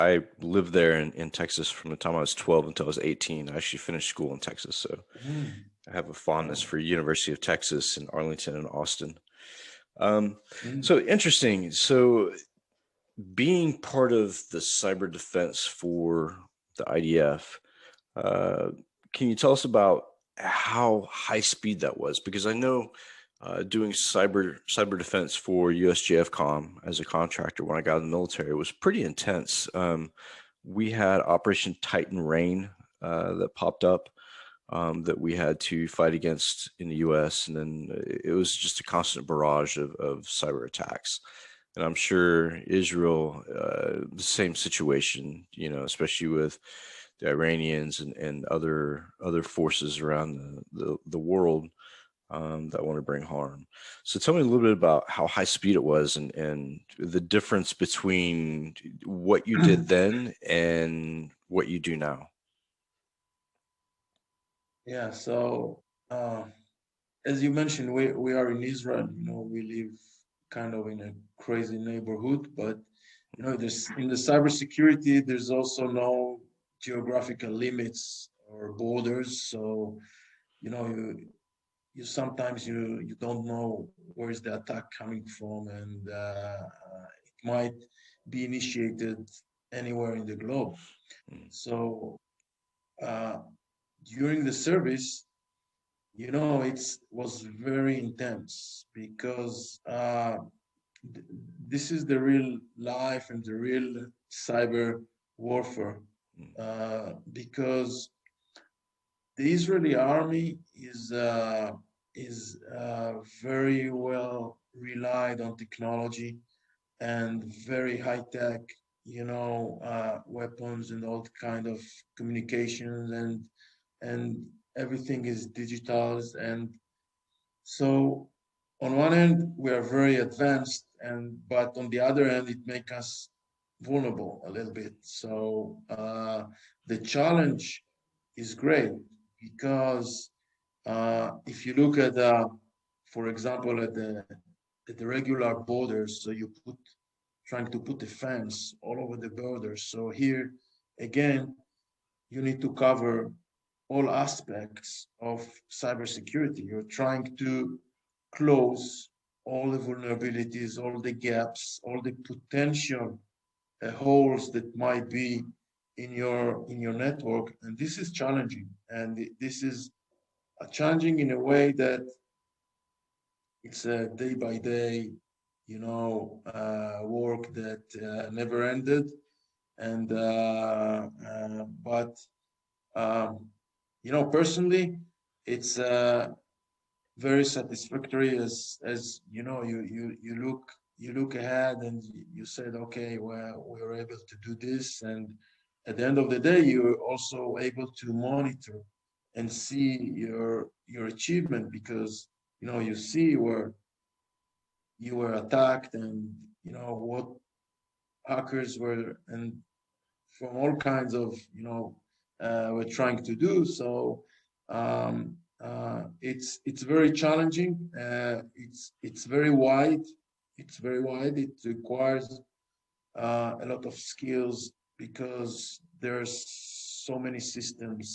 I lived there in Texas from the time I was 12 until I was 18. I actually finished school in Texas, so Mm. I have a fondness Oh. for University of Texas in Arlington and Austin. Um, Mm. so interesting. So being part of the cyber defense for the IDF, uh, can you tell us about how high speed that was? Because I know doing cyber defense for USJFCom as a contractor when I got in the military was pretty intense. We had Operation Titan Rain that popped up that we had to fight against in the U.S., and then it was just a constant barrage of cyber attacks. And I'm sure Israel, the same situation, especially with the Iranians and other forces around the world that want to bring harm. So tell me a little bit about how high speed it was and the difference between what you did then and what you do now. Yeah, so as you mentioned, we are in Israel. We live kind of in a crazy neighborhood, but there's in the cybersecurity, there's also no geographical limits or borders. So, you sometimes you don't know where is the attack coming from, and it might be initiated anywhere in the globe. Mm. So uh, during the service, it was very intense because th- this is the real life and the real cyber warfare. Mm. Because the Israeli army is very well relied on technology and very high tech, weapons and all kind of communications, and everything is digitalized. And so on one hand we are very advanced, but on the other hand it makes us vulnerable a little bit. So the challenge is great because if you look at for example at the regular borders, so you put trying to put a fence all over the borders. So here again you need to cover all aspects of cybersecurity. You're trying to close all the vulnerabilities, all the gaps, all the potential holes that might be in your network, and this is challenging. And this is challenging in a way that it's a day by day, work that never ended. And but um, personally, it's very satisfactory as you look ahead and you said, okay, well, we were able to do this, and at the end of the day you're also able to monitor and see your achievement, because you see where you were attacked, and what hackers were, and from all kinds of we're trying to do. So it's very challenging. It's very wide. It's very wide. It requires a lot of skills because there's so many systems